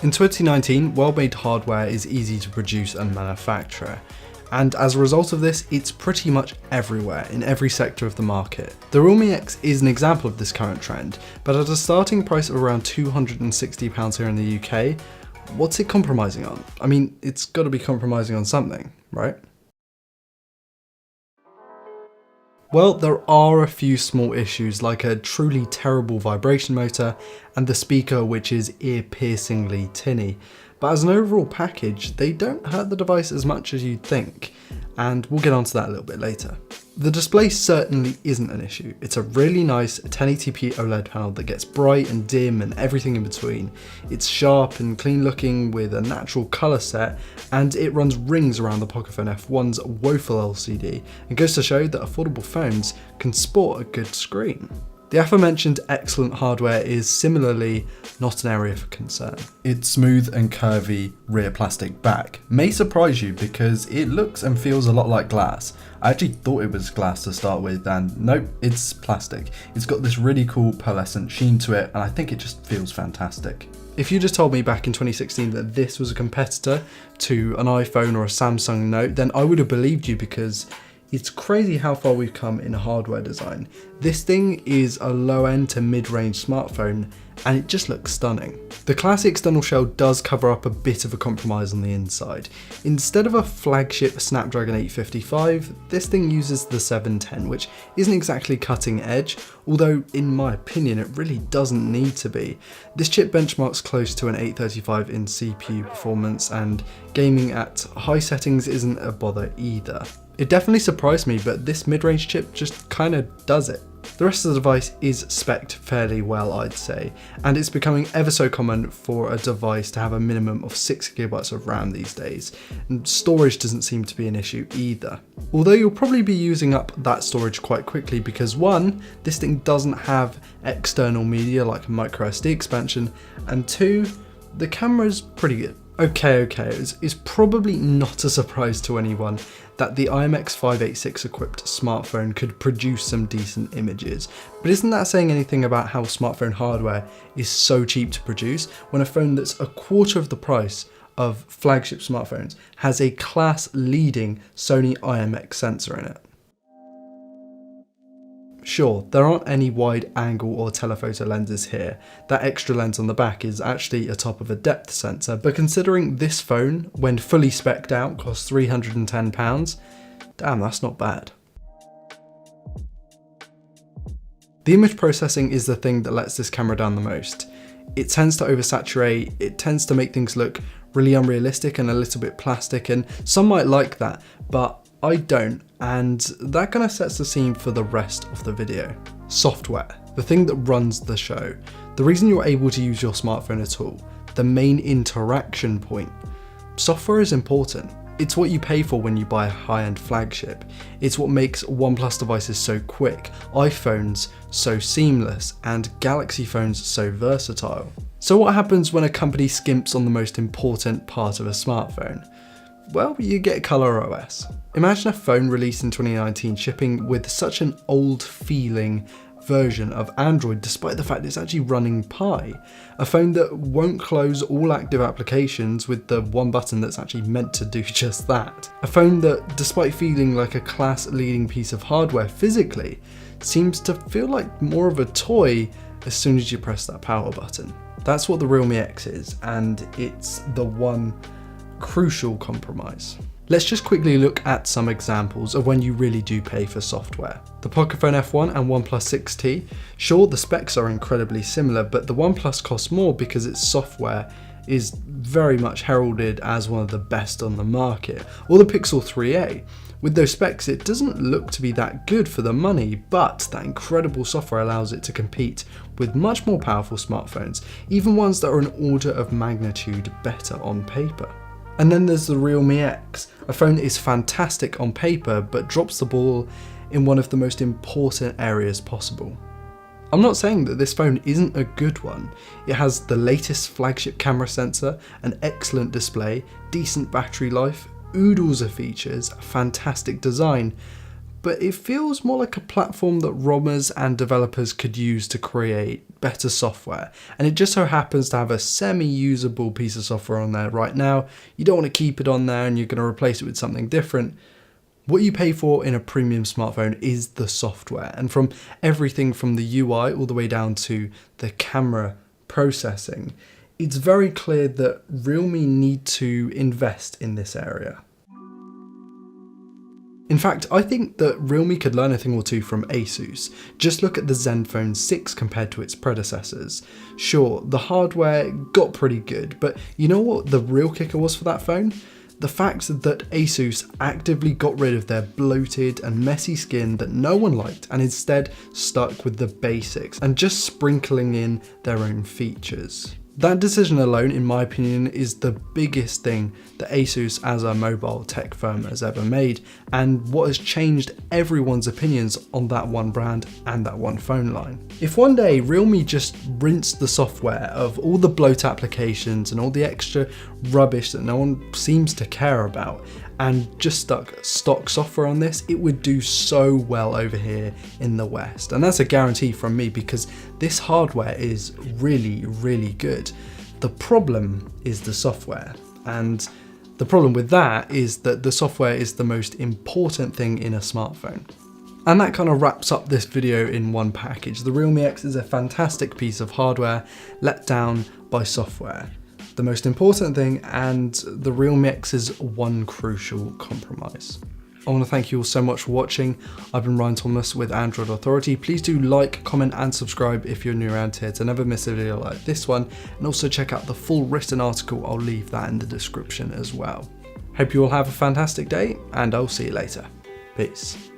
In 2019, well-made hardware is easy to produce and manufacture, and as a result of this, it's pretty much everywhere in every sector of the market. The Realme X is an example of this current trend, but at a starting price of around £260 here in the UK, what's it compromising on? I mean, it's got to be compromising on something, right? Well, there are a few small issues like a truly terrible vibration motor and the speaker which is ear-piercingly tinny, but as an overall package they don't hurt the device as much as you'd think, and we'll get onto that a little bit later. The display certainly isn't an issue. It's a really nice 1080p OLED panel that gets bright and dim and everything in between. It's sharp and clean looking with a natural colour set, and it runs rings around the Pocophone F1's woeful LCD and goes to show that affordable phones can sport a good screen. The aforementioned excellent hardware is similarly not an area for concern. Its smooth and curvy rear plastic back may surprise you because it looks and feels a lot like glass. I actually thought it was glass to start with, and nope, it's plastic. It's got this really cool pearlescent sheen to it, and I think it just feels fantastic. If you just told me back in 2016 that this was a competitor to an iPhone or a Samsung Note, then I would have believed you, because it's crazy how far we've come in hardware design. This thing is a low-end to mid-range smartphone, and it just looks stunning. The classic external shell does cover up a bit of a compromise on the inside. Instead of a flagship Snapdragon 855, this thing uses the 710, which isn't exactly cutting edge, although in my opinion it really doesn't need to be. This chip benchmarks close to an 835 in CPU performance, and gaming at high settings isn't a bother either. It definitely surprised me, but this mid-range chip just kinda does it. The rest of the device is spec'd fairly well, I'd say, and it's becoming ever so common for a device to have a minimum of 6GB of RAM these days, and storage doesn't seem to be an issue either. Although you'll probably be using up that storage quite quickly because one, this thing doesn't have external media like a microSD expansion, and two, the camera's pretty good. Okay, it's probably not a surprise to anyone that the IMX586 equipped smartphone could produce some decent images, but isn't that saying anything about how smartphone hardware is so cheap to produce when a phone that's a quarter of the price of flagship smartphones has a class-leading Sony IMX sensor in it? Sure, there aren't any wide angle or telephoto lenses here. That extra lens on the back is actually atop of a depth sensor, but considering this phone, when fully spec'd out, costs £310, damn, that's not bad. The image processing is the thing that lets this camera down the most. It tends to oversaturate, it tends to make things look really unrealistic and a little bit plastic, and some might like that, but I don't, and that kind of sets the scene for the rest of the video. Software, the thing that runs the show, the reason you're able to use your smartphone at all, the main interaction point. Software is important. It's what you pay for when you buy a high-end flagship. It's what makes OnePlus devices so quick, iPhones so seamless, and Galaxy phones so versatile. So what happens when a company skimps on the most important part of a smartphone? Well, you get ColorOS. Imagine a phone released in 2019 shipping with such an old feeling version of Android despite the fact it's actually running Pi. A phone that won't close all active applications with the one button that's actually meant to do just that. A phone that, despite feeling like a class-leading piece of hardware physically, seems to feel like more of a toy as soon as you press that power button. That's what the Realme X is, and it's the one crucial compromise. Let's just quickly look at some examples of when you really do pay for software. The Pocophone F1 and OnePlus 6T, sure, the specs are incredibly similar, but the OnePlus costs more because its software is very much heralded as one of the best on the market. Or the Pixel 3a. With those specs, it doesn't look to be that good for the money, but that incredible software allows it to compete with much more powerful smartphones, even ones that are an order of magnitude better on paper. And then there's the Realme X, a phone that is fantastic on paper but drops the ball in one of the most important areas possible. I'm not saying that this phone isn't a good one. It has the latest flagship camera sensor, an excellent display, decent battery life, oodles of features, fantastic design, but it feels more like a platform that ROMers and developers could use to create better software. And it just so happens to have a semi-usable piece of software on there right now. You don't want to keep it on there and you're going to replace it with something different. What you pay for in a premium smartphone is the software, and from everything from the UI all the way down to the camera processing, it's very clear that Realme need to invest in this area. In fact, I think that Realme could learn a thing or two from ASUS. Just look at the Zenfone 6 compared to its predecessors. Sure, the hardware got pretty good, but you know what the real kicker was for that phone? The fact that ASUS actively got rid of their bloated and messy skin that no one liked and instead stuck with the basics and just sprinkling in their own features. That decision alone, in my opinion, is the biggest thing that ASUS as a mobile tech firm has ever made, and what has changed everyone's opinions on that one brand and that one phone line. If one day Realme just rinsed the software of all the bloat applications and all the extra rubbish that no one seems to care about, and just stuck stock software on this, it would do so well over here in the West. And that's a guarantee from me, because this hardware is really, really good. The problem is the software. And the problem with that is that the software is the most important thing in a smartphone. And that kind of wraps up this video in one package. The Realme X is a fantastic piece of hardware let down by software. The most important thing, and the Realme X's one crucial compromise. I want to thank you all so much for watching. I've been Ryan Thomas with Android Authority. Please do like, comment and subscribe if you're new around here to never miss a video like this one, and also check out the full written article. I'll leave that in the description as well. Hope you all have a fantastic day, and I'll see you later. Peace.